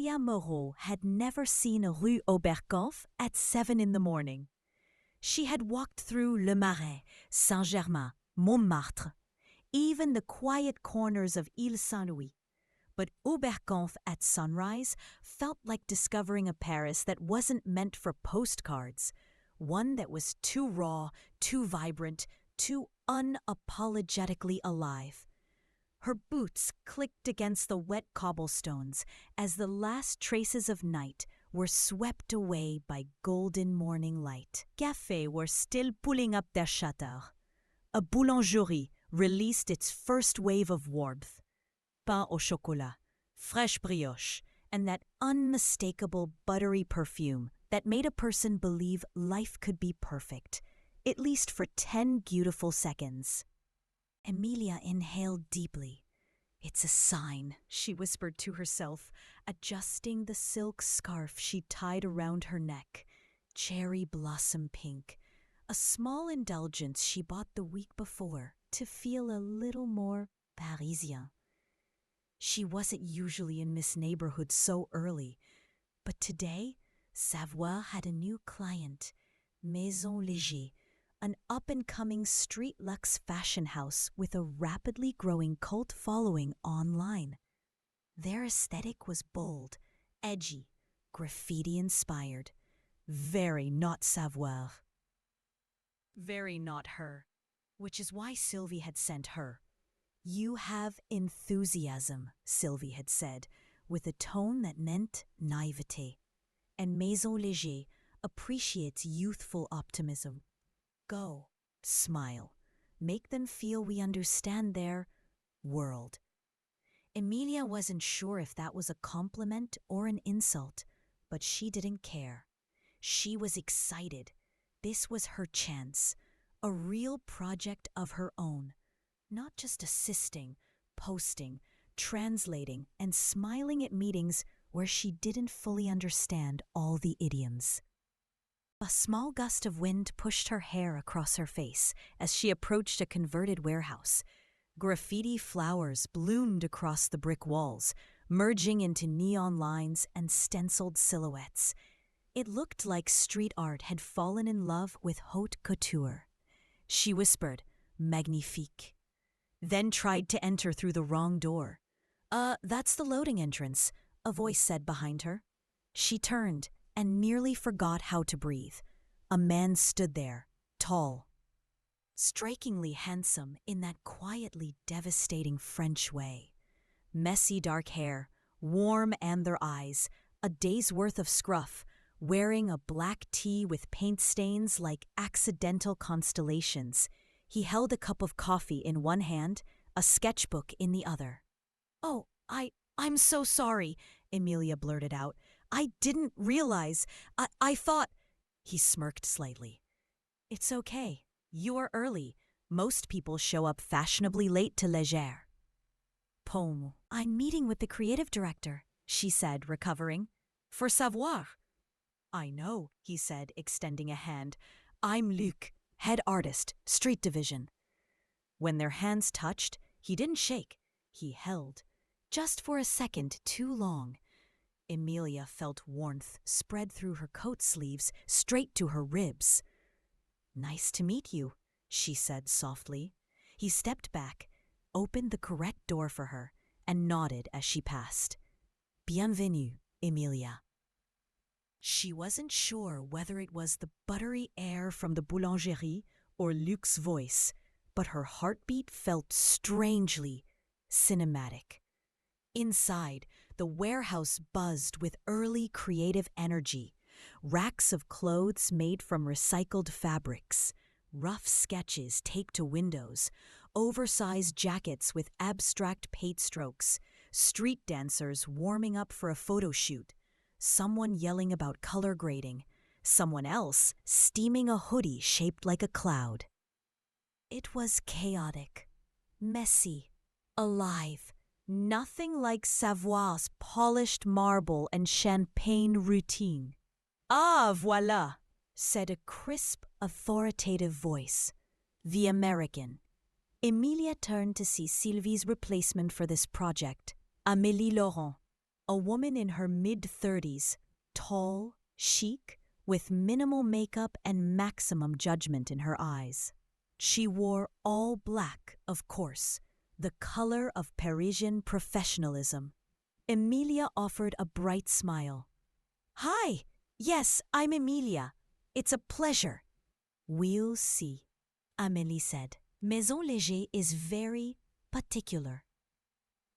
Emilia Moreau had never seen a Rue Oberkampf at 7 in the morning. She had walked through Le Marais, Saint-Germain, Montmartre, even the quiet corners of Ile Saint-Louis. But Oberkampf at sunrise felt like discovering a Paris that wasn't meant for postcards, one that was too raw, too vibrant, too unapologetically alive. Her boots clicked against the wet cobblestones as the last traces of night were swept away by golden morning light. Cafés were still pulling up their shutters. A boulangerie released its first wave of warmth. Pain au chocolat, fresh brioche, and that unmistakable buttery perfume that made a person believe life could be perfect, at least for 10 beautiful seconds. Emilia inhaled deeply. "It's a sign," she whispered to herself, adjusting the silk scarf she tied around her neck. Cherry blossom pink, a small indulgence she bought the week before to feel a little more Parisian. She wasn't usually in Miss Neighborhood so early, but today Savoie had a new client, Maison Léger, an up-and-coming street luxe fashion house with a rapidly growing cult following online. Their aesthetic was bold, edgy, graffiti-inspired, very not savoir. Very not her, which is why Sylvie had sent her. "You have enthusiasm," Sylvie had said, with a tone that meant naivete. And Maison Léger appreciates youthful optimism. Go, smile, make them feel we understand their world. Emilia wasn't sure if that was a compliment or an insult, but she didn't care. She was excited. This was her chance, a real project of her own, not just assisting, posting, translating, and smiling at meetings where she didn't fully understand all the idioms. A small gust of wind pushed her hair across her face as she approached a converted warehouse. Graffiti flowers bloomed across the brick walls, merging into neon lines and stenciled silhouettes. It looked like street art had fallen in love with haute couture. She whispered, "Magnifique," then tried to enter through the wrong door. That's the loading entrance," a voice said behind her. She turned and nearly forgot how to breathe. A man stood there, tall, strikingly handsome in that quietly devastating French way. Messy dark hair, warm anther eyes, a day's worth of scruff, wearing a black tee with paint stains like accidental constellations. He held a cup of coffee in one hand, a sketchbook in the other. "Oh, I'm so sorry," Emilia blurted out. "I didn't realize. I thought—" He smirked slightly. "It's okay. You are early. Most people show up fashionably late to Légère." "Pomme, I'm meeting with the creative director," she said, recovering. "For Savoir." "I know," he said, extending a hand. "I'm Luc, head artist, street division." When their hands touched, he didn't shake. He held. Just for a second too long. Emilia felt warmth spread through her coat sleeves, straight to her ribs. "Nice to meet you," she said softly. He stepped back, opened the correct door for her, and nodded as she passed. "Bienvenue, Emilia." She wasn't sure whether it was the buttery air from the boulangerie or Luc's voice, but her heartbeat felt strangely cinematic. Inside, the warehouse buzzed with early creative energy. Racks of clothes made from recycled fabrics, rough sketches taped to windows, oversized jackets with abstract paint strokes, street dancers warming up for a photo shoot, someone yelling about color grading, someone else steaming a hoodie shaped like a cloud. It was chaotic, messy, alive. Nothing like Savoie's polished marble and champagne routine. "Ah, voilà," said a crisp, authoritative voice. The American. Emilia turned to see Sylvie's replacement for this project, Amélie Laurent, a woman in her mid-30s, tall, chic, with minimal makeup and maximum judgment in her eyes. She wore all black, of course, the color of Parisian professionalism. Emilia offered a bright smile. "Hi, yes, I'm Emilia. It's a pleasure." "We'll see," Amélie said. Maison Léger is very particular.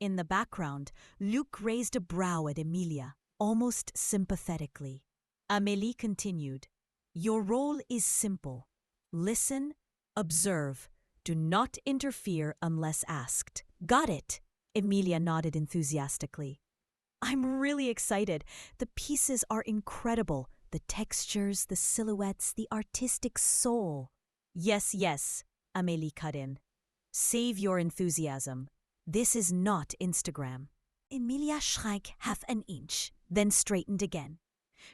In the background, Luc raised a brow at Emilia, almost sympathetically. Amélie continued, "Your role is simple. Listen, observe, do not interfere unless asked." "Got it," Emilia nodded enthusiastically. "I'm really excited. The pieces are incredible. The textures, the silhouettes, the artistic soul." Yes, Amélie cut in. "Save your enthusiasm. This is not Instagram." Emilia shrank half an inch, then straightened again.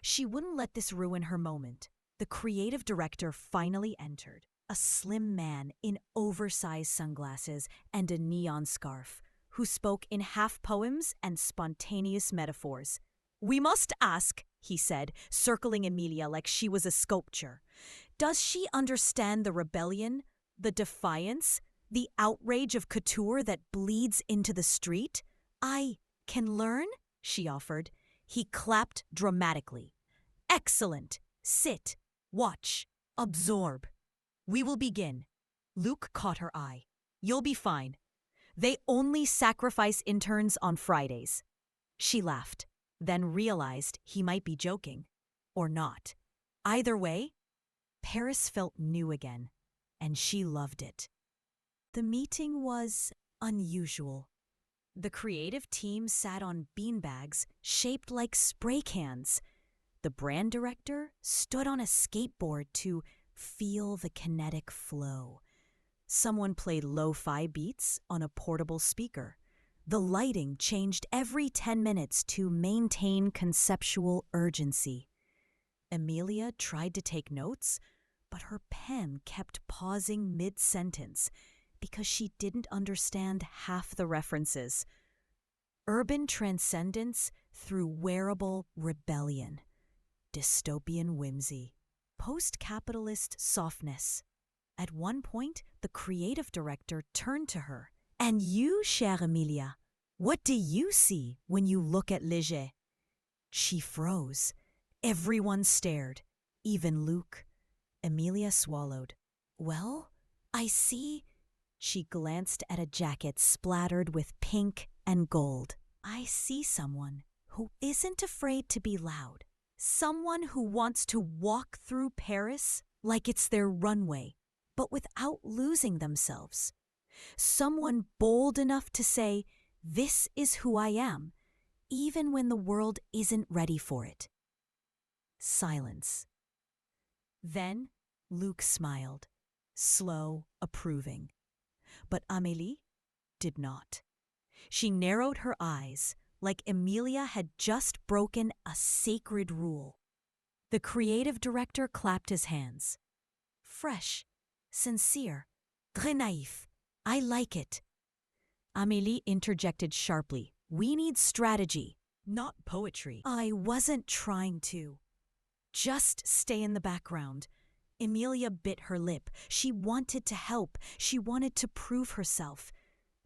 She wouldn't let this ruin her moment. The creative director finally entered, a slim man in oversized sunglasses and a neon scarf, who spoke in half poems and spontaneous metaphors. "We must ask," he said, circling Emilia like she was a sculpture. "Does she understand the rebellion, the defiance, the outrage of couture that bleeds into the street?" "I can learn," she offered. He clapped dramatically. "Excellent. Sit, watch, absorb. We will begin." Luc caught her eye. "You'll be fine. They only sacrifice interns on Fridays." She laughed, then realized he might be joking. Or not. Either way, Paris felt new again, and she loved it. The meeting was unusual. The creative team sat on beanbags shaped like spray cans. The brand director stood on a skateboard to feel the kinetic flow. Someone played lo-fi beats on a portable speaker. The lighting changed every 10 minutes to maintain conceptual urgency. Emilia tried to take notes, but her pen kept pausing mid-sentence because she didn't understand half the references. Urban transcendence through wearable rebellion. Dystopian whimsy. Post-capitalist softness. At one point, the creative director turned to her. "And you, chère Emilia, what do you see when you look at Léger?" She froze. Everyone stared, even Luc. Emilia swallowed. "Well, I see..." She glanced at a jacket splattered with pink and gold. "I see someone who isn't afraid to be loud. Someone who wants to walk through Paris like it's their runway, but without losing themselves. Someone bold enough to say, 'This is who I am,' even when the world isn't ready for it." Silence. Then Luc smiled, slow, approving. But Amélie did not. She narrowed her eyes, like Emilia had just broken a sacred rule. The creative director clapped his hands. "Fresh, sincere, très naïf. I like it." Amélie interjected sharply. "We need strategy, not poetry." "I wasn't trying to. Just stay in the background." Emilia bit her lip. She wanted to help. She wanted to prove herself.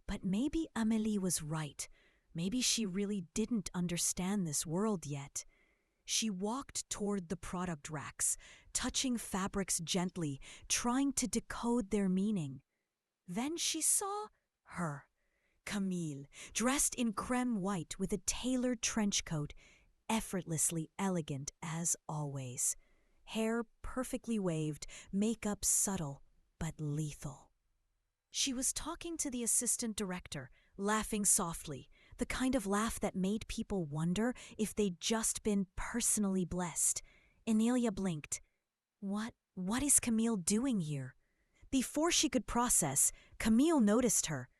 But maybe Amélie was right. Maybe she really didn't understand this world yet. She walked toward the product racks, touching fabrics gently, trying to decode their meaning. Then she saw her, Camille, dressed in creme white with a tailored trench coat, effortlessly elegant as always. Hair perfectly waved, makeup subtle but lethal. She was talking to the assistant director, laughing softly, the kind of laugh that made people wonder if they'd just been personally blessed. Emilia blinked. What is Camille doing here? Before she could process, Camille noticed her.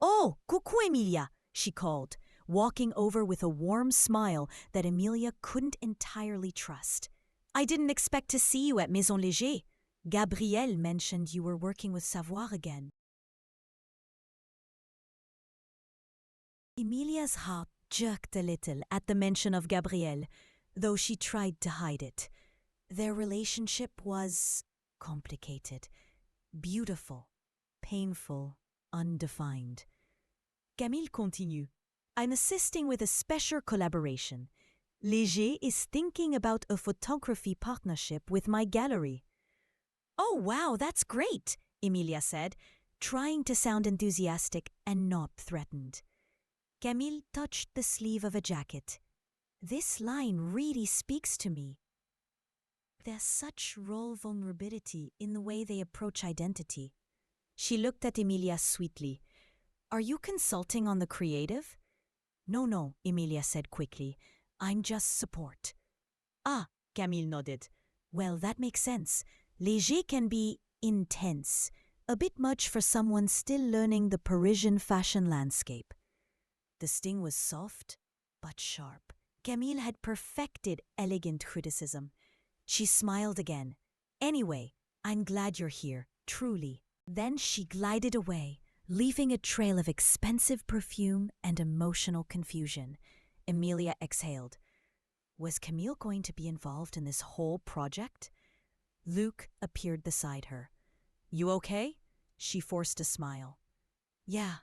"Oh, coucou Emilia," she called, walking over with a warm smile that Emilia couldn't entirely trust. "I didn't expect to see you at Maison Léger. Gabriel mentioned you were working with Savoir again." Emilia's heart jerked a little at the mention of Gabriel, though she tried to hide it. Their relationship was complicated, beautiful, painful, undefined. Camille continue. I'm assisting with a special collaboration. Léger is thinking about a photography partnership with my gallery. Oh, wow, that's great, Emilia said, trying to sound enthusiastic and not threatened. Camille touched the sleeve of a jacket. This line really speaks to me. There's such raw vulnerability in the way they approach identity. She looked at Emilia sweetly. Are you consulting on the creative? No, Emilia said quickly. I'm just support. Ah, Camille nodded. Well, that makes sense. Léger can be intense, a bit much for someone still learning the Parisian fashion landscape. The sting was soft, but sharp. Camille had perfected elegant criticism. She smiled again. Anyway, I'm glad you're here, truly. Then she glided away, leaving a trail of expensive perfume and emotional confusion. Emilia exhaled. Was Camille going to be involved in this whole project? Luc appeared beside her. You okay? She forced a smile. Yeah,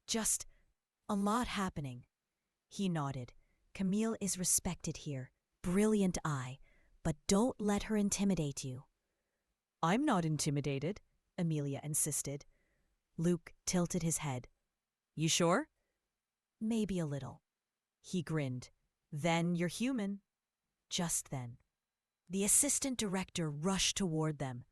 just a lot happening. He nodded. Camille is respected here. Brilliant eye. But don't let her intimidate you. I'm not intimidated, Emilia insisted. Luc tilted his head. You sure? Maybe a little. He grinned. Then you're human. Just then. The assistant director rushed toward them.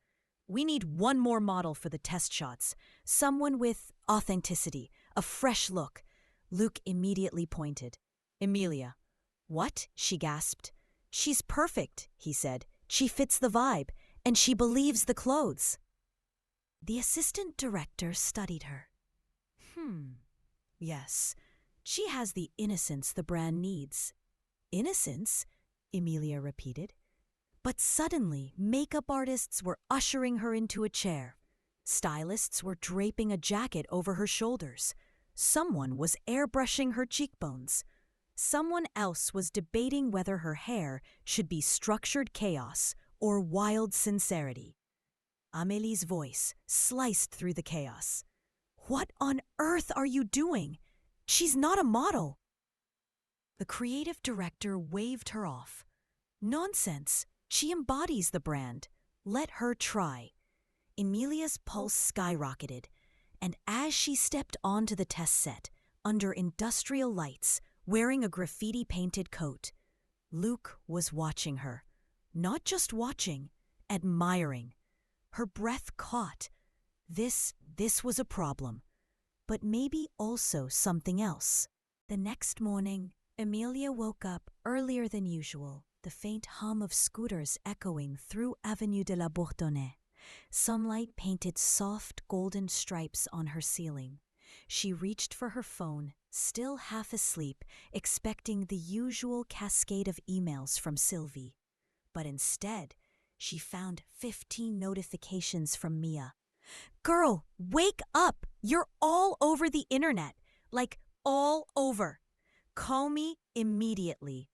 We need one more model for the test shots. Someone with authenticity, a fresh look. Luc immediately pointed. Emilia. What? She gasped. She's perfect, he said. She fits the vibe, and she believes the clothes. The assistant director studied her. Yes, she has the innocence the brand needs. Innocence? Emilia repeated. But suddenly, makeup artists were ushering her into a chair. Stylists were draping a jacket over her shoulders. Someone was airbrushing her cheekbones. Someone else was debating whether her hair should be structured chaos or wild sincerity. Amélie's voice sliced through the chaos. What on earth are you doing? She's not a model. The creative director waved her off. Nonsense. She embodies the brand. Let her try. Emilia's pulse skyrocketed, and as she stepped onto the test set, under industrial lights, wearing a graffiti-painted coat, Luc was watching her. Not just watching, admiring. Her breath caught. This was a problem. But maybe also something else. The next morning, Emilia woke up earlier than usual, the faint hum of scooters echoing through Avenue de la Bourdonnais. Sunlight painted soft golden stripes on her ceiling. She reached for her phone, still half asleep, expecting the usual cascade of emails from Sylvie. But instead, she found 15 notifications from Mia. Girl, wake up! You're all over the internet. Like, all over. Call me immediately.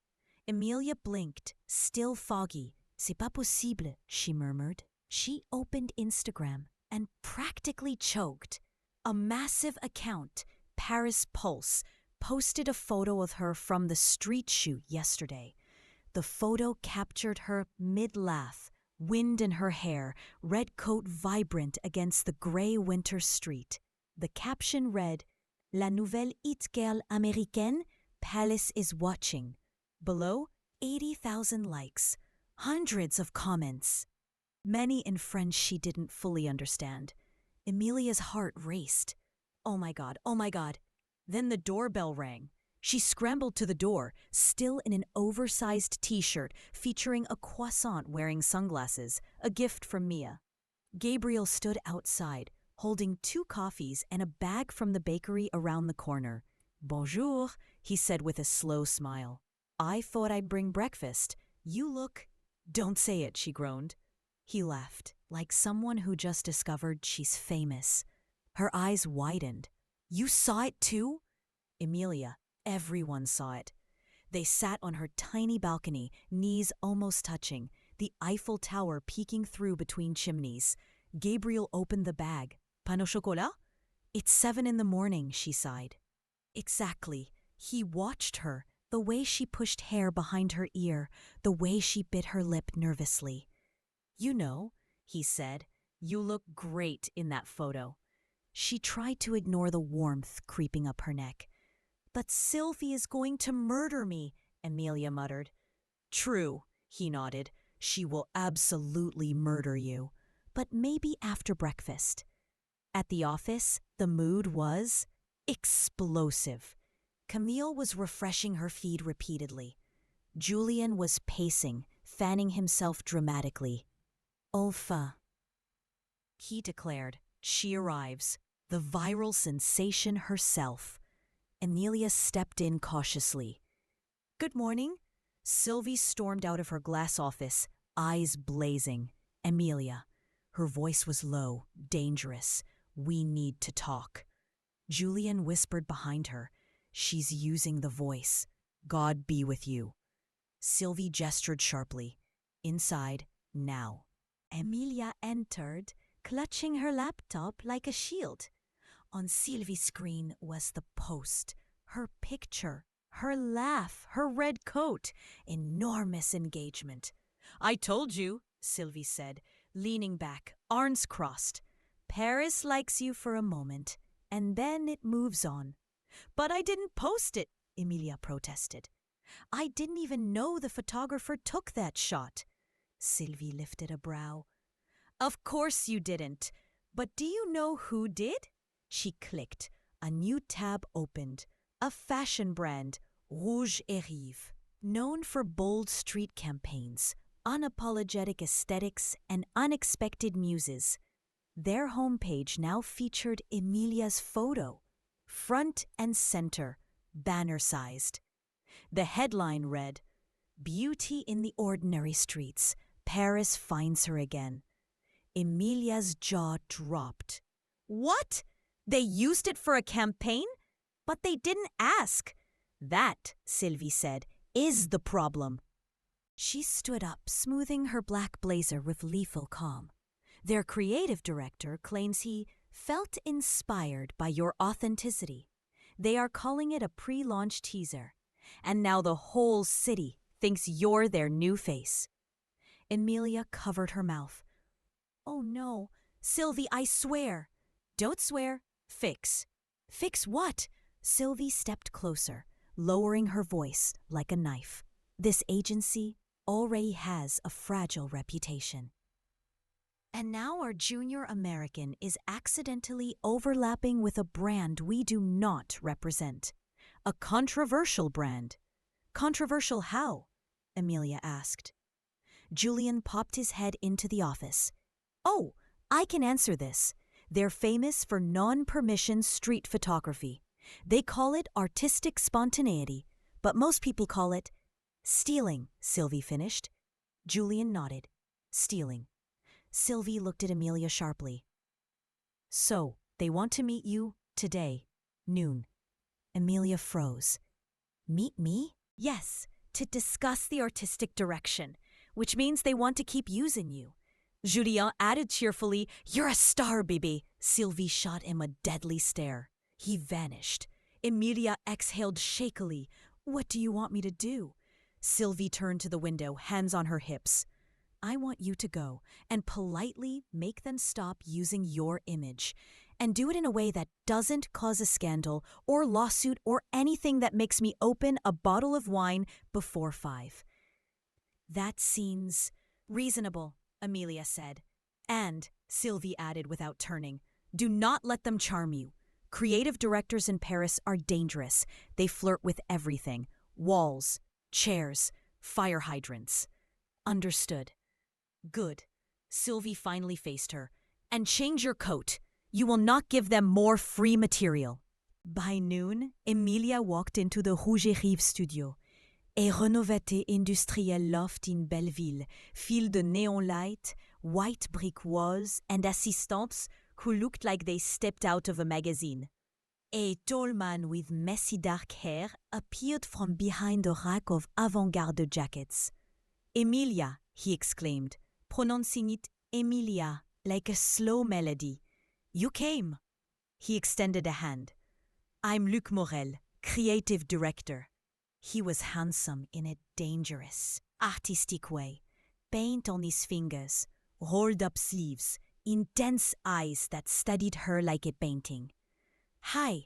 Emilia blinked, still foggy. C'est pas possible, she murmured. She opened Instagram and practically choked. A massive account, Paris Pulse, posted a photo of her from the street shoot yesterday. The photo captured her mid-laugh, wind in her hair, red coat vibrant against the gray winter street. The caption read, La nouvelle it girl américaine, Palace is watching. Below, 80,000 likes, hundreds of comments. Many in French she didn't fully understand. Emilia's heart raced. Oh my God. Then the doorbell rang. She scrambled to the door, still in an oversized t-shirt featuring a croissant wearing sunglasses, a gift from Mia. Gabriel stood outside, holding 2 coffees and a bag from the bakery around the corner. Bonjour, he said with a slow smile. I thought I'd bring breakfast. You look... Don't say it, she groaned. He laughed, like someone who just discovered she's famous. Her eyes widened. You saw it too? Emilia. Everyone saw it. They sat on her tiny balcony, knees almost touching, the Eiffel Tower peeking through between chimneys. Gabriel opened the bag. Pain au chocolat? It's 7 in the morning, she sighed. Exactly. He watched her, the way she pushed hair behind her ear, the way she bit her lip nervously. You know, he said, you look great in that photo. She tried to ignore the warmth creeping up her neck. But Sylvie is going to murder me, Emilia muttered. True, he nodded. She will absolutely murder you. But maybe after breakfast. At the office, the mood was explosive. Camille was refreshing her feed repeatedly. Julien was pacing, fanning himself dramatically. Enfin, he declared. She arrives, the viral sensation herself. Emilia stepped in cautiously. Good morning. Sylvie stormed out of her glass office, eyes blazing. Emilia. Her voice was low, dangerous. We need to talk. Julien whispered behind her. She's using the voice. God be with you. Sylvie gestured sharply. Inside, now. Emilia entered, clutching her laptop like a shield. On Sylvie's screen was the post, her picture, her laugh, her red coat, enormous engagement. I told you, Sylvie said, leaning back, arms crossed. Paris likes you for a moment, and then it moves on. But I didn't post it, Emilia protested. I didn't even know the photographer took that shot. Sylvie lifted a brow. Of course you didn't, but do you know who did? She clicked. A new tab opened. A fashion brand, Rouge et Rive, known for bold street campaigns, unapologetic aesthetics, and unexpected muses. Their homepage now featured Emilia's photo, front and center, banner-sized. The headline read, Beauty in the ordinary streets, Paris finds her again. Emilia's jaw dropped. What? They used it for a campaign? But they didn't ask. That, Sylvie said, is the problem. She stood up, smoothing her black blazer with lethal calm. Their creative director claims he felt inspired by your authenticity. They are calling it a pre-launch teaser. And now the whole city thinks you're their new face. Emilia covered her mouth. Oh no, Sylvie, I swear. Don't swear. Fix. Fix what? Sylvie stepped closer, lowering her voice like a knife. This agency already has a fragile reputation. And now our junior American is accidentally overlapping with a brand we do not represent. A controversial brand. Controversial how? Emilia asked. Julien popped his head into the office. Oh, I can answer this. They're famous for non-permission street photography. They call it artistic spontaneity, but most people call it stealing, Sylvie finished. Julien nodded. Stealing. Sylvie looked at Emilia sharply. So, they want to meet you today, noon. Emilia froze. Meet me? Yes, to discuss the artistic direction, which means they want to keep using you. Julien added cheerfully, You're a star, Bibi. Sylvie shot him a deadly stare. He vanished. Emilia exhaled shakily. What do you want me to do? Sylvie turned to the window, hands on her hips. I want you to go and politely make them stop using your image. And do it in a way that doesn't cause a scandal or lawsuit or anything that makes me open a bottle of wine before 5. That seems reasonable, Emilia said. And, Sylvie added without turning, do not let them charm you. Creative directors in Paris are dangerous. They flirt with everything. Walls, chairs, fire hydrants. Understood. Good. Sylvie finally faced her. And change your coat. You will not give them more free material. By noon, Emilia walked into the Rouge et Rive studio. A rénové industriel loft in Belleville, filled de neon light, white brick walls, and assistants who looked like they stepped out of a magazine. A tall man with messy dark hair appeared from behind a rack of avant-garde jackets. Emilia, he exclaimed, pronouncing it Emilia, like a slow melody. You came. He extended a hand. I'm Luc Morel, creative director. He was handsome in a dangerous, artistic way. Paint on his fingers, rolled up sleeves, intense eyes that studied her like a painting. Hi,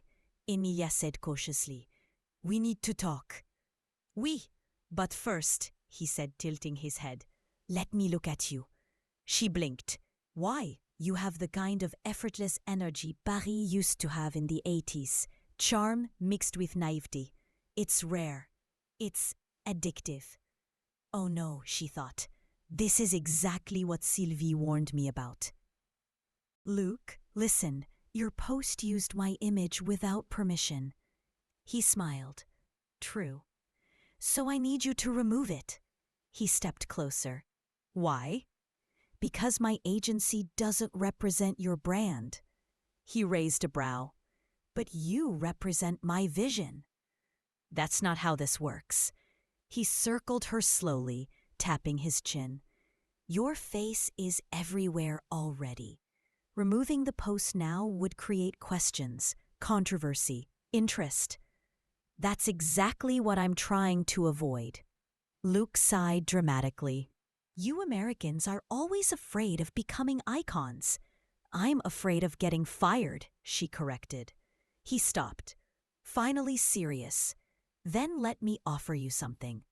Emilia said cautiously. We need to talk. Oui, but first, he said, tilting his head, let me look at you. She blinked. Why? You have the kind of effortless energy Paris used to have in the 80s. Charm mixed with naivety. It's rare. It's addictive. Oh no, she thought. This is exactly what Sylvie warned me about. Luc, listen, your post used my image without permission. He smiled. True. So I need you to remove it. He stepped closer. Why? Because my agency doesn't represent your brand. He raised a brow. But you represent my vision. That's not how this works. He circled her slowly, tapping his chin. Your face is everywhere already. Removing the post now would create questions, controversy, interest. That's exactly what I'm trying to avoid. Luc sighed dramatically. You Americans are always afraid of becoming icons. I'm afraid of getting fired, she corrected. He stopped, finally serious. Then let me offer you something.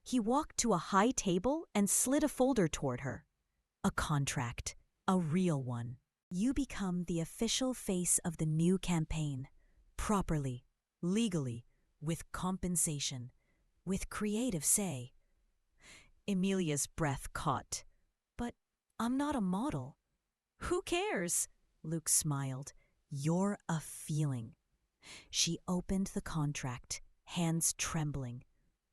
He walked to a high table and slid a folder toward her. A contract, a real one. You become the official face of the new campaign. Properly, legally, with compensation, with creative say. Emilia's breath caught. But I'm not a model. Who cares? Luc smiled. You're a feeling. She opened the contract, hands trembling.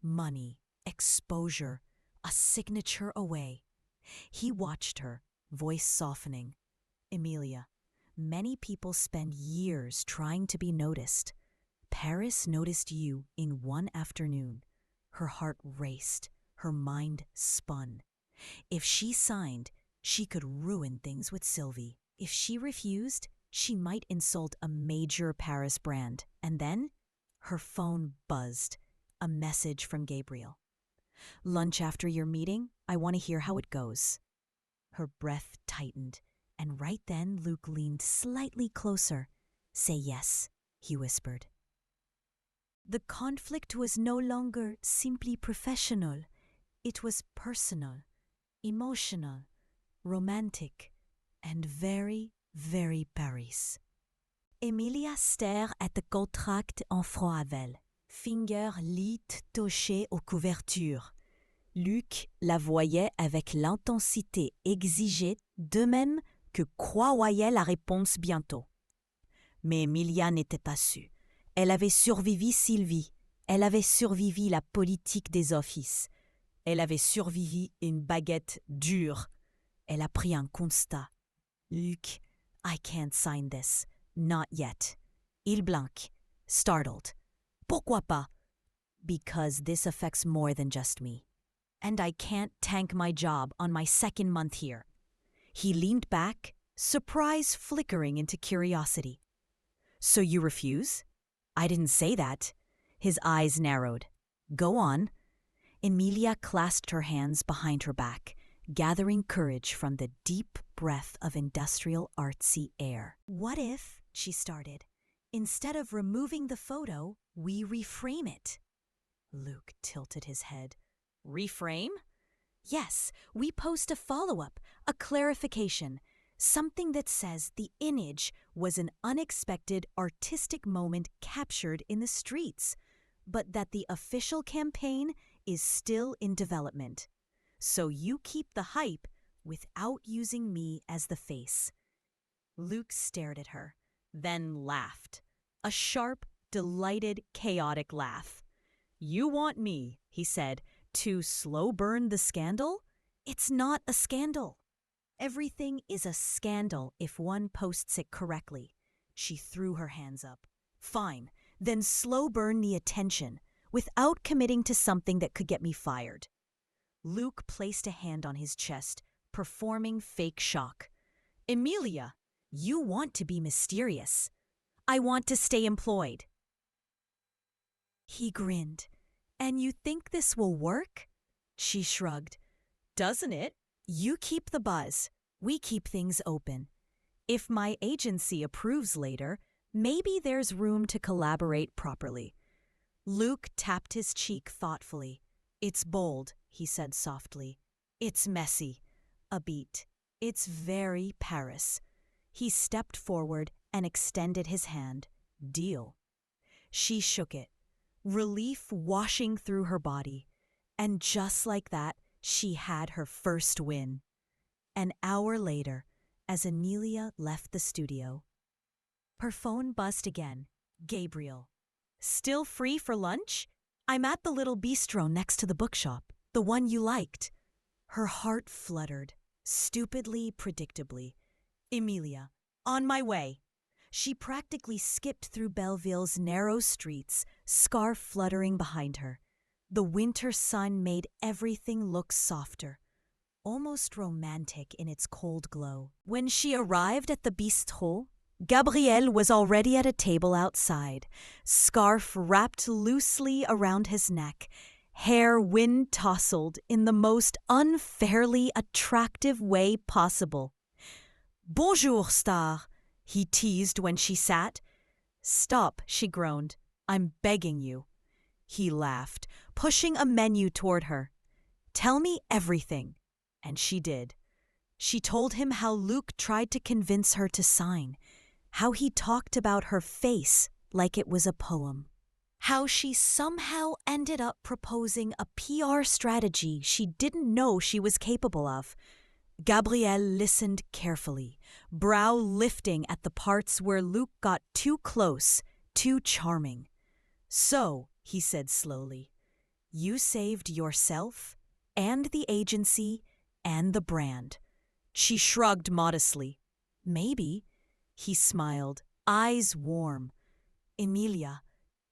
Money, exposure, a signature away. He watched her, voice softening. Emilia, many people spend years trying to be noticed. Paris noticed you in one afternoon. Her heart raced, her mind spun. If she signed, she could ruin things with Sylvie. If she refused, she might insult a major Paris brand. And then, her phone buzzed. A message from Gabriel. Lunch after your meeting? I want to hear how it goes. Her breath tightened, and right then Luc leaned slightly closer. Say yes, he whispered. The conflict was no longer simply professional. It was personal, emotional, romantic, and very, very Paris. Emilia stared at the contract en froid, finger lit touchées aux couvertures. Luc la voyait avec l'intensité exigée, de même que croyait la réponse bientôt. Mais Emilia n'était pas sûre. Elle avait survécu Sylvie. Elle avait survécu la politique des offices. Elle avait survécu une baguette dure. Elle a pris un constat. Luc, I can't sign this. Not yet. Il blanque, startled. Pourquoi pas? Because this affects more than just me. And I can't tank my job on my second month here. He leaned back, surprise flickering into curiosity. So you refuse? I didn't say that. His eyes narrowed. Go on. Emilia clasped her hands behind her back, gathering courage from the deep breath of industrial artsy air. What if, she started, instead of removing the photo, we reframe it? Luc tilted his head. Reframe? Yes, we post a follow-up, a clarification, something that says the image was an unexpected artistic moment captured in the streets, but that the official campaign is still in development. So you keep the hype without using me as the face. Luc stared at her, then laughed. A sharp, delighted, chaotic laugh. You want me, he said, to slow burn the scandal? It's not a scandal. Everything is a scandal if one posts it correctly. She threw her hands up. Fine, then slow burn the attention without committing to something that could get me fired. Luke placed a hand on his chest, performing fake shock. Emilia, you want to be mysterious. I want to stay employed. He grinned. And you think this will work? She shrugged. Doesn't it? You keep the buzz. We keep things open. If my agency approves later, maybe there's room to collaborate properly. Luke tapped his cheek thoughtfully. It's bold, he said softly. It's messy. A beat. It's very Paris. He stepped forward and extended his hand. Deal. She shook it, relief washing through her body. And just like that, she had her first win. An hour later, as Emilia left the studio, her phone buzzed again. Gabriel. Still free for lunch? I'm at the little bistro next to the bookshop, the one you liked. Her heart fluttered, stupidly, predictably. Emilia. On my way. She practically skipped through Belleville's narrow streets, scarf fluttering behind her. The winter sun made everything look softer, almost romantic in its cold glow. When she arrived at the bistrot, Gabriel was already at a table outside, scarf wrapped loosely around his neck, hair wind-tousled in the most unfairly attractive way possible. Bonjour, star, he teased when she sat. Stop, she groaned. I'm begging you. He laughed, pushing a menu toward her. Tell me everything. And she did. She told him how Luke tried to convince her to sign, how he talked about her face like it was a poem, how she somehow ended up proposing a PR strategy she didn't know she was capable of. Gabriel listened carefully, brow lifting at the parts where Luke got too close, too charming. So, he said slowly, you saved yourself and the agency and the brand. She shrugged modestly. Maybe. He smiled, eyes warm. Emilia,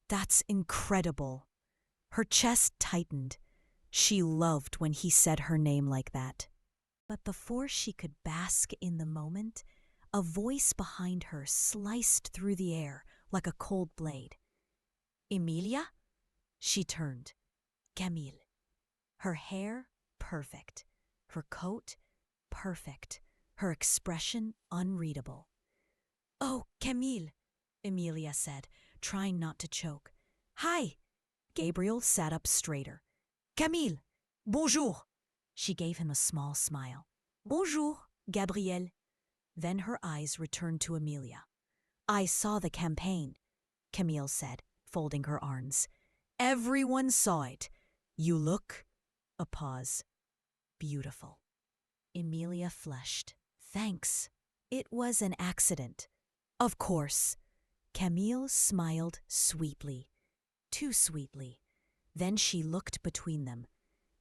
that's incredible. Her chest tightened. She loved when he said her name like that. But before she could bask in the moment, a voice behind her sliced through the air like a cold blade. Emilia? She turned. Camille. Her hair, perfect. Her coat, perfect. Her expression, unreadable. Oh, Camille, Emilia said, trying not to choke. Hi. Gabriel sat up straighter. Camille, bonjour. She gave him a small smile. Bonjour, Gabriel. Then her eyes returned to Emilia. I saw the campaign, Camille said, folding her arms. Everyone saw it. You look... A pause. Beautiful. Emilia flushed. Thanks. It was an accident. Of course. Camille smiled sweetly. Too sweetly. Then she looked between them,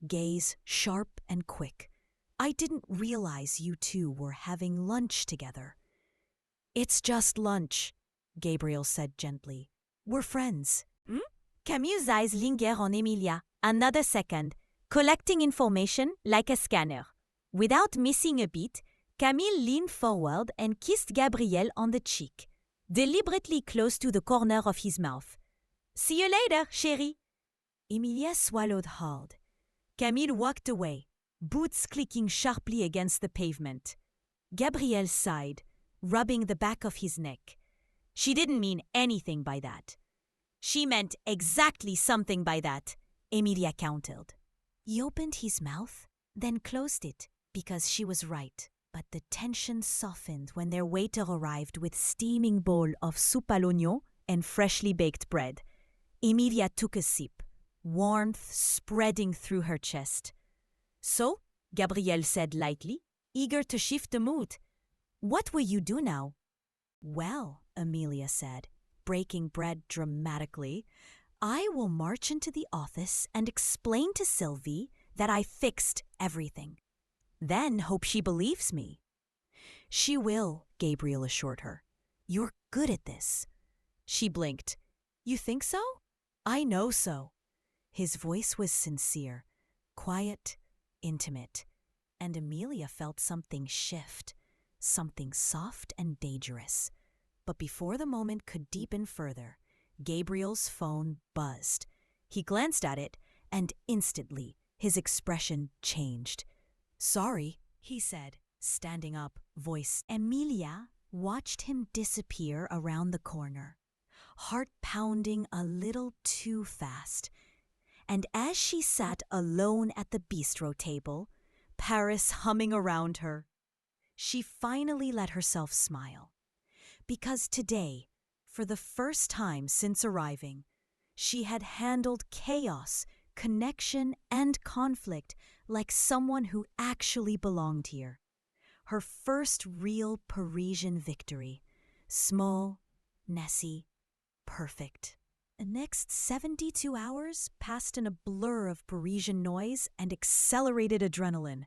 gaze sharp and quick. I didn't realize you two were having lunch together. It's just lunch, Gabriel said gently. We're friends. Camille's eyes linger on Emilia. Another second, collecting information like a scanner. Without missing a beat, Camille leaned forward and kissed Gabriel on the cheek, deliberately close to the corner of his mouth. See you later, chérie. Emilia swallowed hard. Camille walked away, boots clicking sharply against the pavement. Gabriel sighed, rubbing the back of his neck. She didn't mean anything by that. She meant exactly something by that, Emilia countered. He opened his mouth, then closed it, because she was right. But the tension softened when their waiter arrived with steaming bowl of soupe à l'oignon and freshly baked bread. Emilia took a sip, warmth spreading through her chest. So, Gabriel said lightly, eager to shift the mood. What will you do now? Well, Emilia said, breaking bread dramatically, I will march into the office and explain to Sylvie that I fixed everything. Then hope she believes me. She will, Gabriel assured her. You're good at this. She blinked. You think so? I know so. His voice was sincere, quiet, intimate, and Emilia felt something shift, something soft and dangerous. But before the moment could deepen further, Gabriel's phone buzzed. He glanced at it, and instantly his expression changed. Sorry, he said, standing up, voice. Emilia watched him disappear around the corner, heart pounding a little too fast. And as she sat alone at the bistro table, Paris humming around her, she finally let herself smile. Because today, for the first time since arriving, she had handled chaos, connection, and conflict like someone who actually belonged here. Her first real Parisian victory. Small, messy, perfect. The next 72 hours passed in a blur of Parisian noise and accelerated adrenaline.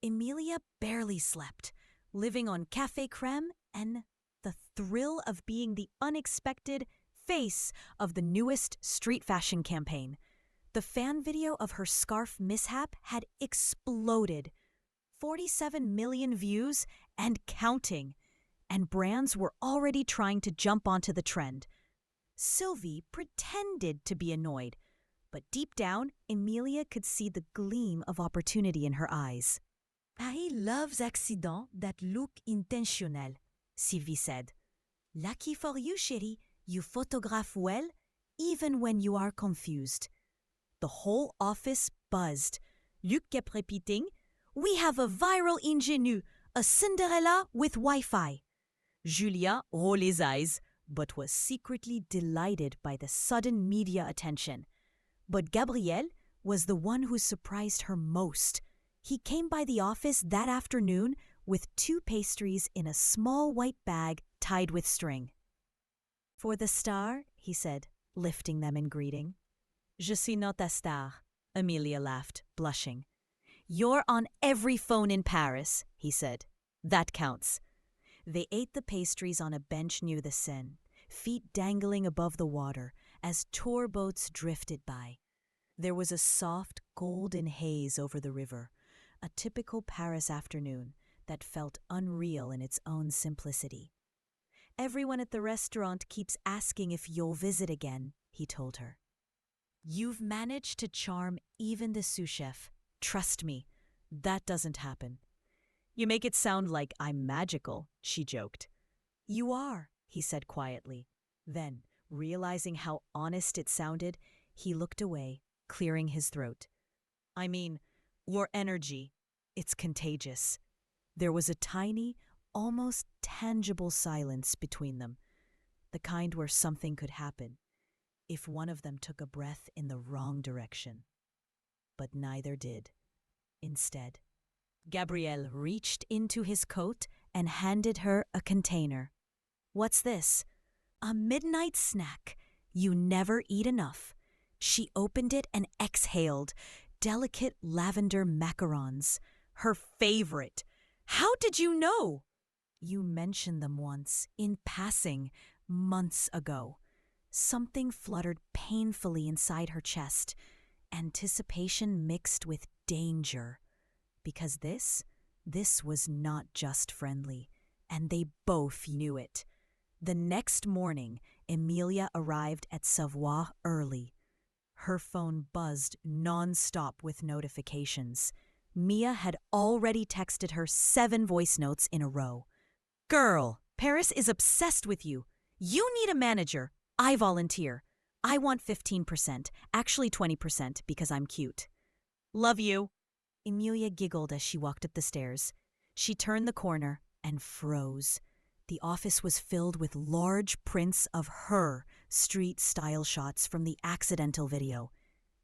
Emilia barely slept, living on café crème and the thrill of being the unexpected face of the newest street fashion campaign. The fan video of her scarf mishap had exploded. 47 million views and counting. And brands were already trying to jump onto the trend. Sylvie pretended to be annoyed, but deep down, Emilia could see the gleam of opportunity in her eyes. Paris loves accidents that look intentionnel, Sylvie said. Lucky for you, chérie, you photograph well, even when you are confused. The whole office buzzed. Luc kept repeating, we have a viral ingénue, a Cinderella with Wi-Fi. Julia rolled his eyes, but was secretly delighted by the sudden media attention. But Gabriel was the one who surprised her most. He came by the office that afternoon with 2 pastries in a small white bag tied with string. For the star, he said, lifting them in greeting. Je suis not ta star, Emilia laughed, blushing. You're on every phone in Paris, he said. That counts. They ate the pastries on a bench near the Seine, feet dangling above the water as tour boats drifted by. There was a soft, golden haze over the river, a typical Paris afternoon that felt unreal in its own simplicity. Everyone at the restaurant keeps asking if you'll visit again, he told her. You've managed to charm even the sous chef. Trust me, that doesn't happen. You make it sound like I'm magical, she joked. You are, he said quietly. Then, realizing how honest it sounded, he looked away, clearing his throat. I mean, your energy, it's contagious. There was a tiny, almost tangible silence between them, the kind where something could happen if one of them took a breath in the wrong direction. But neither did. Instead, Gabriel reached into his coat and handed her a container. What's this? A midnight snack. You never eat enough. She opened it and exhaled. Delicate lavender macarons. Her favorite. How did you know? You mentioned them once, in passing, months ago. Something fluttered painfully inside her chest. Anticipation mixed with danger. Because this was not just friendly, and they both knew it. The next morning, Emilia arrived at Savoie early. Her phone buzzed non-stop with notifications. Mia had already texted her 7 voice notes in a row. Girl, Paris is obsessed with you. You need a manager. I volunteer. I want 15%, actually 20% because I'm cute. Love you. Emilia giggled as she walked up the stairs. She turned the corner and froze. The office was filled with large prints of her street-style shots from the accidental video.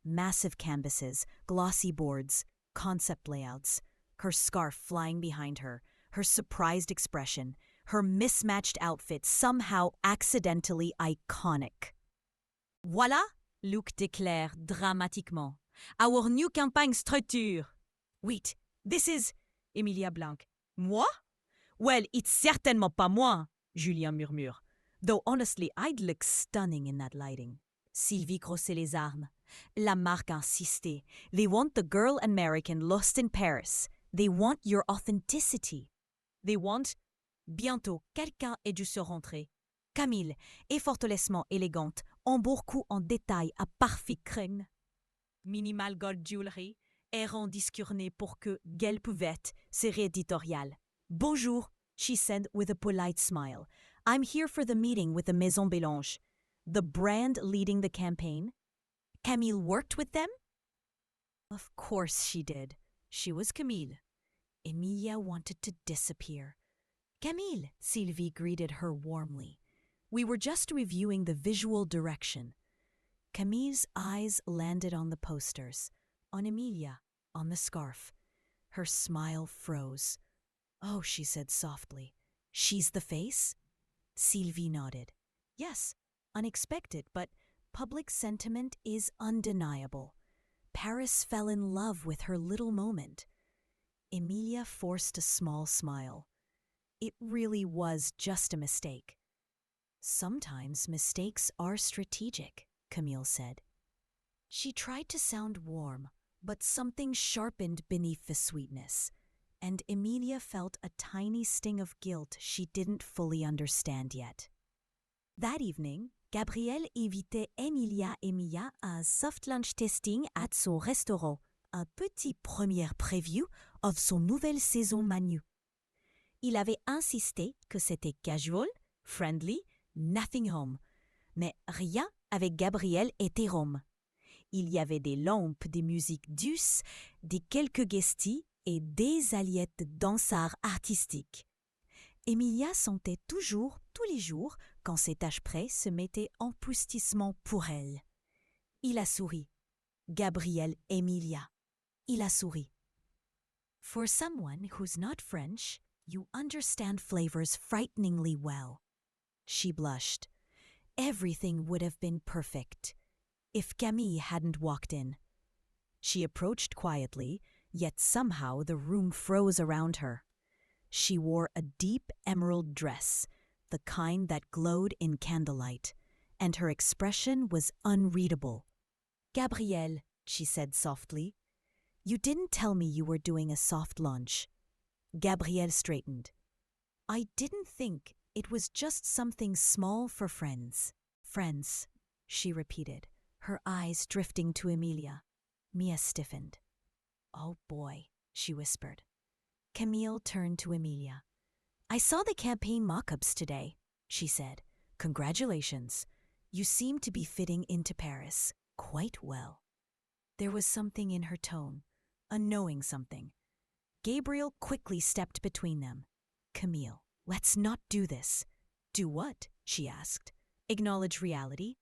Massive canvases, glossy boards, concept layouts, her scarf flying behind her, her surprised expression, her mismatched outfit somehow accidentally iconic. Voilà, Luc déclare dramatiquement. Our new campaign structure. Wait, this is... Emilia blank. Moi? Well, it's certainement pas moi, Julien murmure. Though honestly, I'd look stunning in that lighting. Sylvie crossait les armes. La marque insistait. They want the girl American lost in Paris. They want your authenticity. They want... Bientôt, quelqu'un est dû se rentrer. Camille, effortlessement élégante, embourcou en détail à parfait crème. Minimal gold jewelry, errant discurné pour que guelle pouvette, série éditoriale. Bonjour, she said with a polite smile. I'm here for the meeting with the Maison Bélange. The brand leading the campaign. Camille worked with them? Of course she did. She was Camille. Emilia wanted to disappear. Camille, Sylvie greeted her warmly. We were just reviewing the visual direction. Camille's eyes landed on the posters, on Emilia, on the scarf. Her smile froze. Oh, she said softly. She's the face? Sylvie nodded. Yes, unexpected, but public sentiment is undeniable. Paris fell in love with her little moment. Emilia forced a small smile. It really was just a mistake. Sometimes mistakes are strategic, Camille said. She tried to sound warm, but something sharpened beneath the sweetness, and Emilia felt a tiny sting of guilt she didn't fully understand yet. That evening, Gabriel invitait Emilia et Mia à un soft lunch tasting at son restaurant, un petit première preview of son nouvelle saison menu. Il avait insisté que c'était casual, friendly, nothing home, mais rien avec Gabriel et Rome. Il y avait des lampes, des musiques douces, des quelques guestis et des aliettes de dansards artistiques. Emilia sentait toujours, tous les jours, quand ses tâches près se mettaient en poustissement pour elle. Il a souri. Gabriel, Emilia. Il a souri. For someone who's not French, you understand flavors frighteningly well. She blushed. Everything would have been perfect if Camille hadn't walked in. She approached quietly, yet somehow the room froze around her. She wore a deep emerald dress, the kind that glowed in candlelight, and her expression was unreadable. Gabrielle, she said softly, you didn't tell me you were doing a soft launch. Gabrielle straightened. I didn't think it was just something small for friends. Friends, she repeated, her eyes drifting to Emilia. Mia stiffened. Oh boy, she whispered. Camille turned to Emilia. I saw the campaign mock-ups today, she said. Congratulations. You seem to be fitting into Paris quite well. There was something in her tone, a knowing something. Gabriel quickly stepped between them. Camille, let's not do this. Do what? She asked. Acknowledge reality?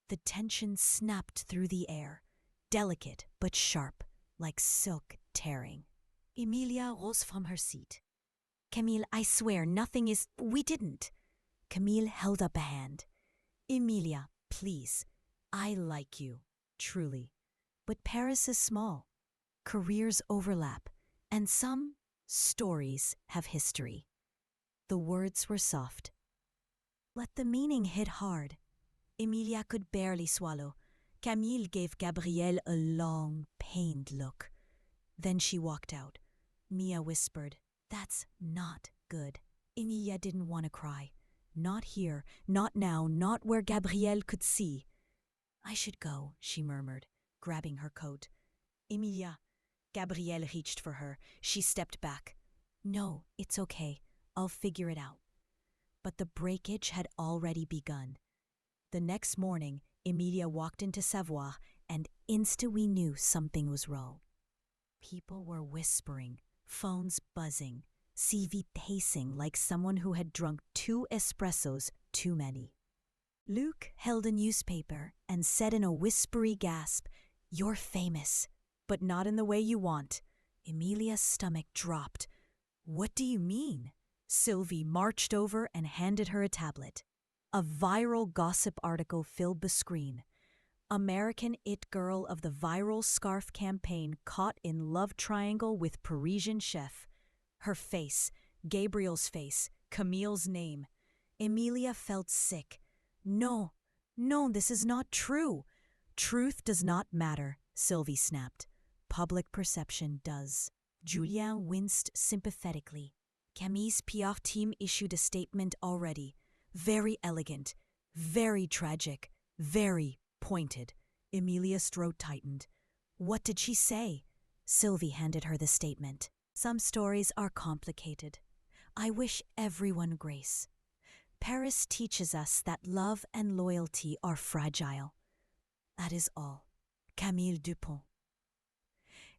The tension snapped through the air, delicate but sharp, like silk tearing. Emilia rose from her seat. Camille, I swear nothing is... We didn't. Camille held up a hand. Emilia, please. I like you, truly. But Paris is small. Careers overlap, and some stories have history. The words were soft. Let the meaning hit hard. Emilia could barely swallow. Camille gave Gabriel a long, pained look. Then she walked out. Mia whispered, That's not good. Emilia didn't want to cry. Not here, not now, not where Gabriel could see. I should go, she murmured, grabbing her coat. Emilia. Gabrielle reached for her. She stepped back. No, it's okay. I'll figure it out. But the breakage had already begun. The next morning, Emilia walked into Savoir, and instantly knew something was wrong. People were whispering, phones buzzing, Sylvie pacing like someone who had drunk 2 espressos too many. Luc held a newspaper and said in a whispery gasp, You're famous, but not in the way you want. Emilia's stomach dropped. What do you mean? Sylvie marched over and handed her a tablet. A viral gossip article filled the screen. American it girl of the viral scarf campaign caught in love triangle with Parisian chef. Her face, Gabriel's face, Camille's name. Emilia felt sick. No, no, this is not true. Truth does not matter, Sylvie snapped. Public perception does. Julien winced sympathetically. Camille's PR team issued a statement already. Very elegant, very tragic, very pointed. Emilia's throat tightened. What did she say? Sylvie handed her the statement. Some stories are complicated. I wish everyone grace. Paris teaches us that love and loyalty are fragile. That is all. Camille Dupont.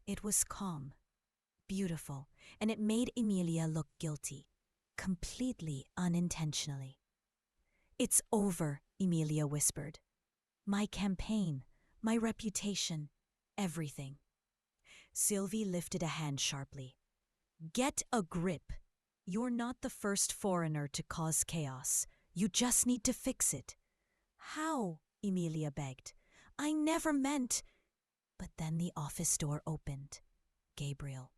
It was calm, beautiful, and it made Emilia look guilty, completely unintentionally. It's over, Emilia whispered. My campaign, my reputation, everything. Sylvie lifted a hand sharply. Get a grip. You're not the first foreigner to cause chaos. You just need to fix it. How? Emilia begged. I never meant. But then the office door opened. Gabriel.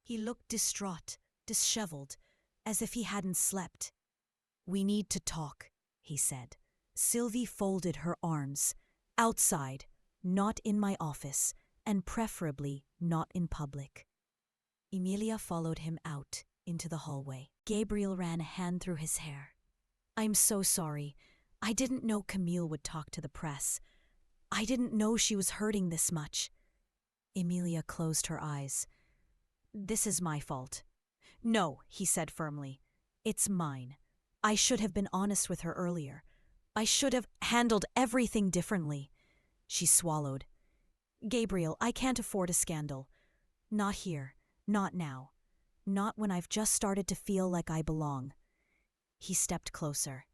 He looked distraught, disheveled, as if he hadn't slept. We need to talk, he said. Sylvie folded her arms. Outside, not in my office, and preferably not in public. Emilia followed him out into the hallway. Gabriel ran a hand through his hair. I'm so sorry. I didn't know Camille would talk to the press. I didn't know she was hurting this much. Emilia closed her eyes. This is my fault. No, he said firmly. It's mine. I should have been honest with her earlier. I should have handled everything differently. She swallowed. Gabriel, I can't afford a scandal. Not here. Not now. Not when I've just started to feel like I belong. He stepped closer.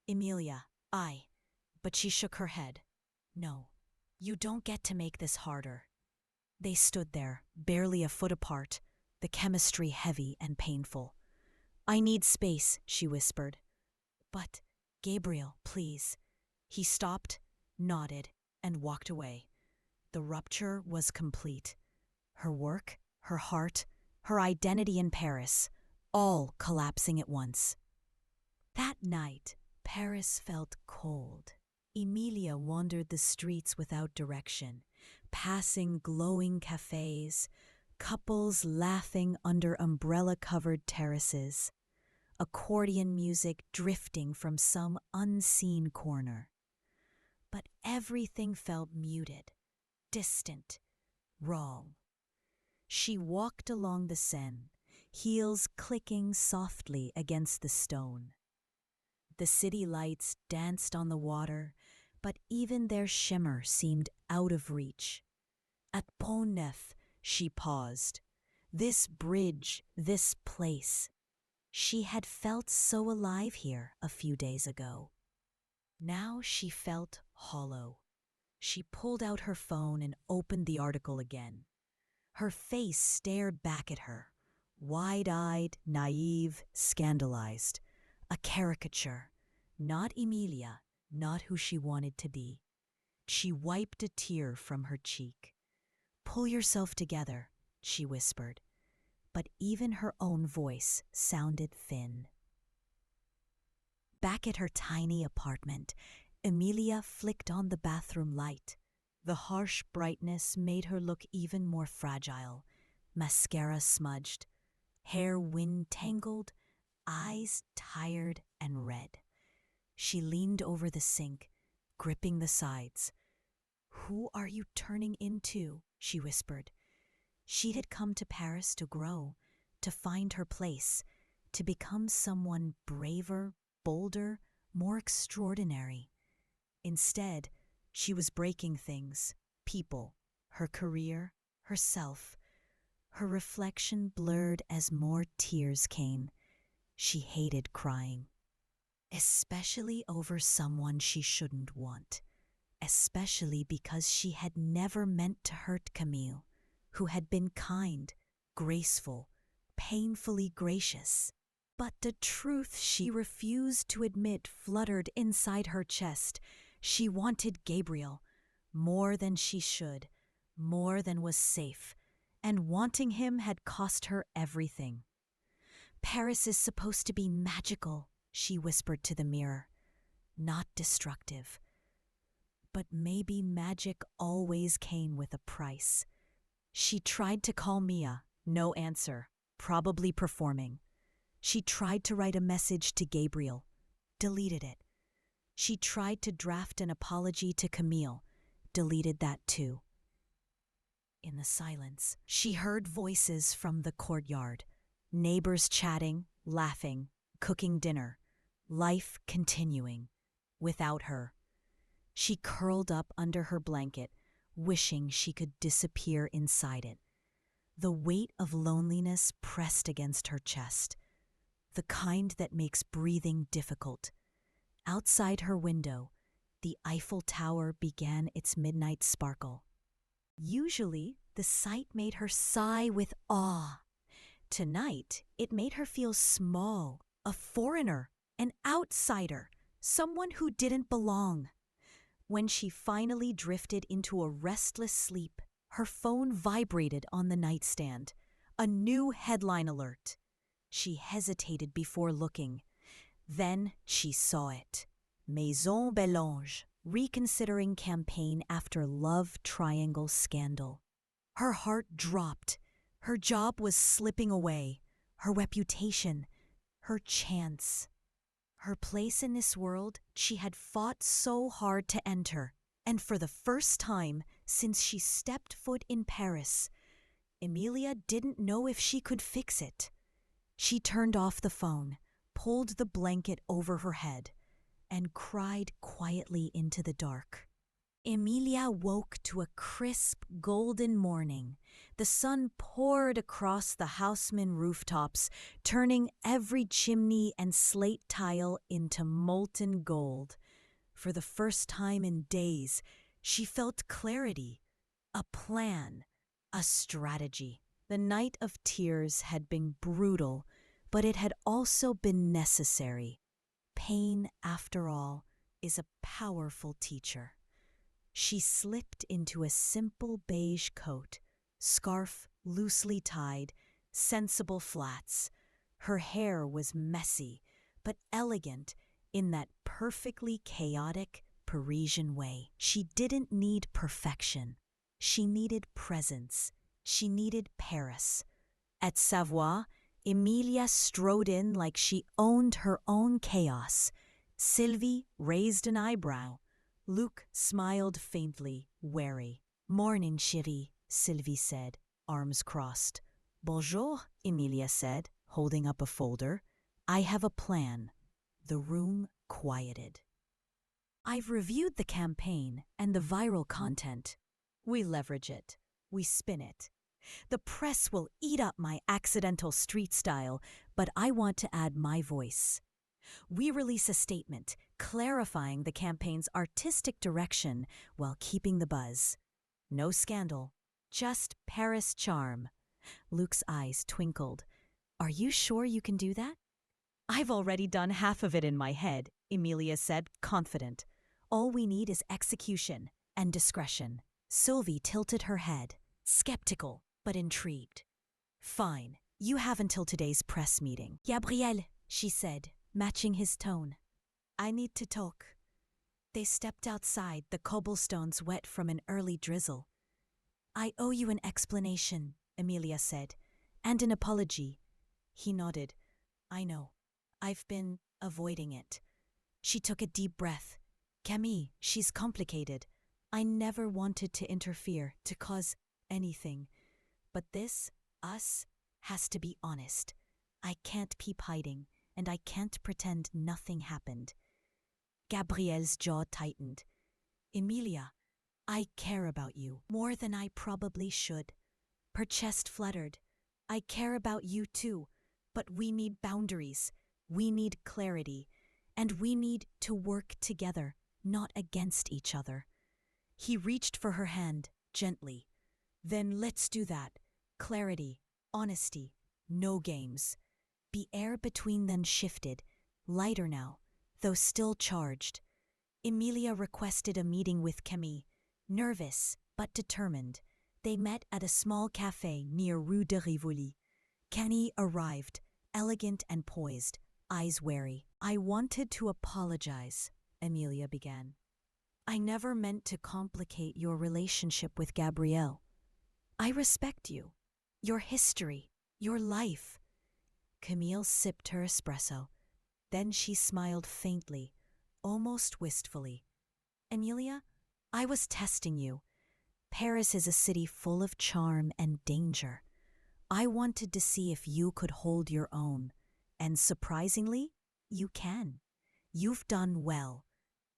Emilia, But she shook her head. No, you don't get to make this harder. They stood there, barely a foot apart, the chemistry heavy and painful. I need space, she whispered. But, Gabriel, please. He stopped, nodded, and walked away. The rupture was complete. Her work, her heart, her identity in Paris, all collapsing at once. That night, Paris felt cold. Emilia wandered the streets without direction, passing glowing cafes, couples laughing under umbrella-covered terraces, accordion music drifting from some unseen corner. But everything felt muted, distant, wrong. She walked along the Seine, heels clicking softly against the stone. The city lights danced on the water, but even their shimmer seemed out of reach. At Pont Neuf, she paused. This bridge, this place. She had felt so alive here a few days ago. Now she felt hollow. She pulled out her phone and opened the article again. Her face stared back at her, wide-eyed, naive, scandalized. A caricature. Not Emilia, not who she wanted to be. She wiped a tear from her cheek. Pull yourself together, she whispered. But even her own voice sounded thin. Back at her tiny apartment, Emilia flicked on the bathroom light. The harsh brightness made her look even more fragile. Mascara smudged, hair wind-tangled, eyes tired and red. She leaned over the sink, gripping the sides. Who are you turning into? She whispered. She had come to Paris to grow, to find her place, to become someone braver, bolder, more extraordinary. Instead, she was breaking things, people, her career, herself. Her reflection blurred as more tears came. She hated crying, especially over someone she shouldn't want, especially because she had never meant to hurt Camille, who had been kind, graceful, painfully gracious. But the truth she refused to admit fluttered inside her chest. She wanted Gabriel, more than she should, more than was safe, and wanting him had cost her everything. Paris is supposed to be magical, she whispered to the mirror. Not destructive. But maybe magic always came with a price. She tried to call Mia, no answer, probably performing. She tried to write a message to Gabriel, deleted it. She tried to draft an apology to Camille, deleted that too. In the silence, she heard voices from the courtyard, neighbors chatting, laughing, cooking dinner, life continuing, without her. She curled up under her blanket, wishing she could disappear inside it. The weight of loneliness pressed against her chest, the kind that makes breathing difficult. Outside her window, the Eiffel Tower began its midnight sparkle. Usually, the sight made her sigh with awe. Tonight, it made her feel small, a foreigner, an outsider, someone who didn't belong. When she finally drifted into a restless sleep, her phone vibrated on the nightstand. A new headline alert. She hesitated before looking. Then she saw it. Maison Belange, reconsidering campaign after love triangle scandal. Her heart dropped. Her job was slipping away. Her reputation. Her chance. Her place in this world she had fought so hard to enter. And for the first time since she stepped foot in Paris, Emilia didn't know if she could fix it. She turned off the phone, pulled the blanket over her head, and cried quietly into the dark. Emilia woke to a crisp, golden morning. The sun poured across the Haussmann rooftops, turning every chimney and slate tile into molten gold. For the first time in days, she felt clarity, a plan, a strategy. The night of tears had been brutal, but it had also been necessary. Pain, after all, is a powerful teacher. She slipped into a simple beige coat, scarf loosely tied, sensible flats. Her hair was messy, but elegant in that perfectly chaotic Parisian way. She didn't need perfection. She needed presence. She needed Paris. At Savoie, Emilia strode in like she owned her own chaos. Sylvie raised an eyebrow. Luc smiled faintly, wary. "Morning, chérie," Sylvie said, arms crossed. "Bonjour," Emilia said, holding up a folder. "I have a plan." The room quieted. "I've reviewed the campaign and the viral content. We leverage it. We spin it. The press will eat up my accidental street style, but I want to add my voice. We release a statement clarifying the campaign's artistic direction while keeping the buzz. No scandal, just Paris charm." Luc's eyes twinkled. "Are you sure you can do that?" "I've already done half of it in my head," Emilia said, confident. "All we need is execution and discretion." Sylvie tilted her head, skeptical but intrigued. "Fine, you have until today's press meeting." "Gabriel," she said, matching his tone. "I need to talk." They stepped outside, the cobblestones wet from an early drizzle. "I owe you an explanation," Emilia said, "and an apology." He nodded. "I know. I've been avoiding it." She took a deep breath. "Camille, she's complicated. I never wanted to interfere, to cause anything. But this, us, has to be honest. I can't keep hiding, and I can't pretend nothing happened." Gabriel's jaw tightened. "Emilia, I care about you more than I probably should." Her chest fluttered. "I care about you too, but we need boundaries. We need clarity. And we need to work together, not against each other." He reached for her hand, gently. "Then let's do that. Clarity, honesty, no games." The air between them shifted, lighter now, though still charged. Emilia requested a meeting with Camille, nervous but determined. They met at a small cafe near Rue de Rivoli. Camille arrived, elegant and poised, eyes wary. "I wanted to apologize," Emilia began. "I never meant to complicate your relationship with Gabriel. I respect you, your history, your life." Camille sipped her espresso. Then she smiled faintly, almost wistfully. "Emilia, I was testing you. Paris is a city full of charm and danger. I wanted to see if you could hold your own. And surprisingly, you can. You've done well.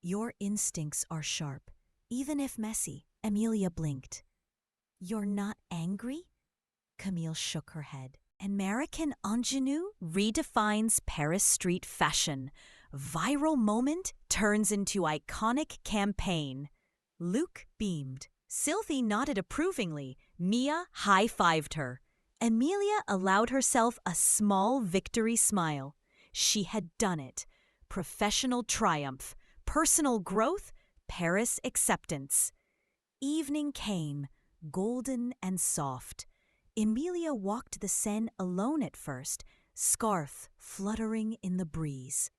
Your instincts are sharp, even if messy." Emilia blinked. "You're not angry?" Camille shook her head. American ingenue redefines Paris street fashion. Viral moment turns into iconic campaign. Luke beamed. Sylvie nodded approvingly. Mia high-fived her. Emilia allowed herself a small victory smile. She had done it. Professional triumph, personal growth, Paris acceptance. Evening came, golden and soft. Emilia walked the Seine alone at first, scarf fluttering in the breeze.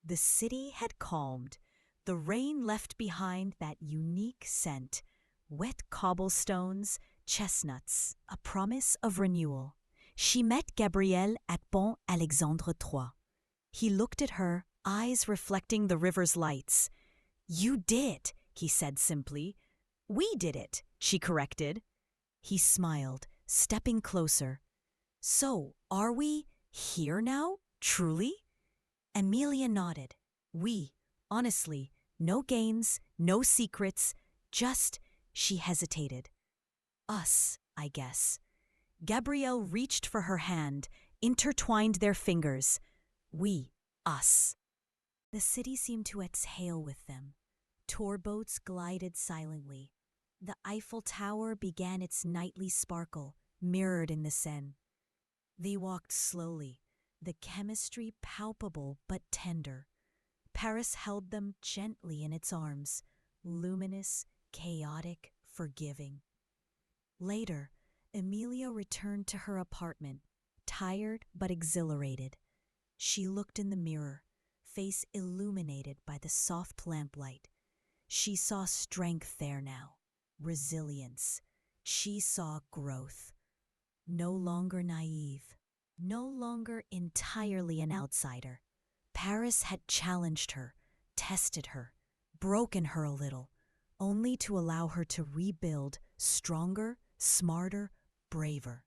The city had calmed. The rain left behind that unique scent. Wet cobblestones, chestnuts, a promise of renewal. She met Gabriel at Pont Alexandre III. He looked at her, eyes reflecting the river's lights. "You did," he said simply. "We did it," she corrected. He smiled, stepping closer. "So, are we here now, truly?" Emilia nodded. "We, honestly, no gains, no secrets, just," she hesitated. "Us, I guess." Gabrielle reached for her hand, intertwined their fingers. "We, us." The city seemed to exhale with them. Tour boats glided silently. The Eiffel Tower began its nightly sparkle, mirrored in the Seine. They walked slowly, the chemistry palpable but tender. Paris held them gently in its arms, luminous, chaotic, forgiving. Later, Emilia returned to her apartment, tired but exhilarated. She looked in the mirror, face illuminated by the soft lamplight. She saw strength there now, resilience. She saw growth. No longer naive, no longer entirely an outsider. Paris had challenged her, tested her, broken her a little, only to allow her to rebuild stronger, smarter, braver.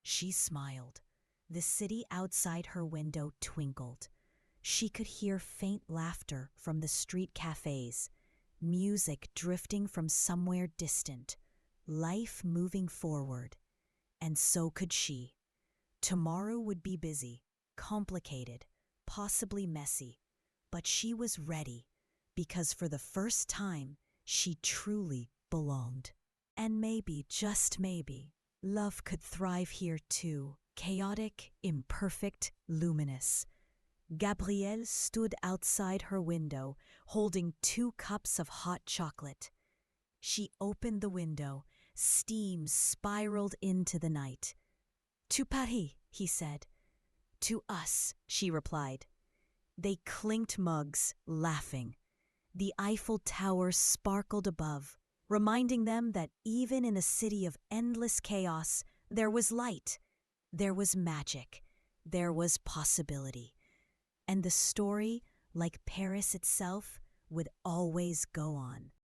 She smiled. The city outside her window twinkled. She could hear faint laughter from the street cafes, music drifting from somewhere distant, life moving forward. And so could she. Tomorrow would be busy, complicated, possibly messy, but she was ready, because for the first time, she truly belonged. And maybe, just maybe, love could thrive here too, chaotic, imperfect, luminous. Gabrielle stood outside her window, holding 2 cups of hot chocolate. She opened the window. Steam spiraled into the night. "To Paris," he said. "To us," she replied. They clinked mugs, laughing. The Eiffel Tower sparkled above, reminding them that even in a city of endless chaos, there was light, there was magic, there was possibility. And the story, like Paris itself, would always go on.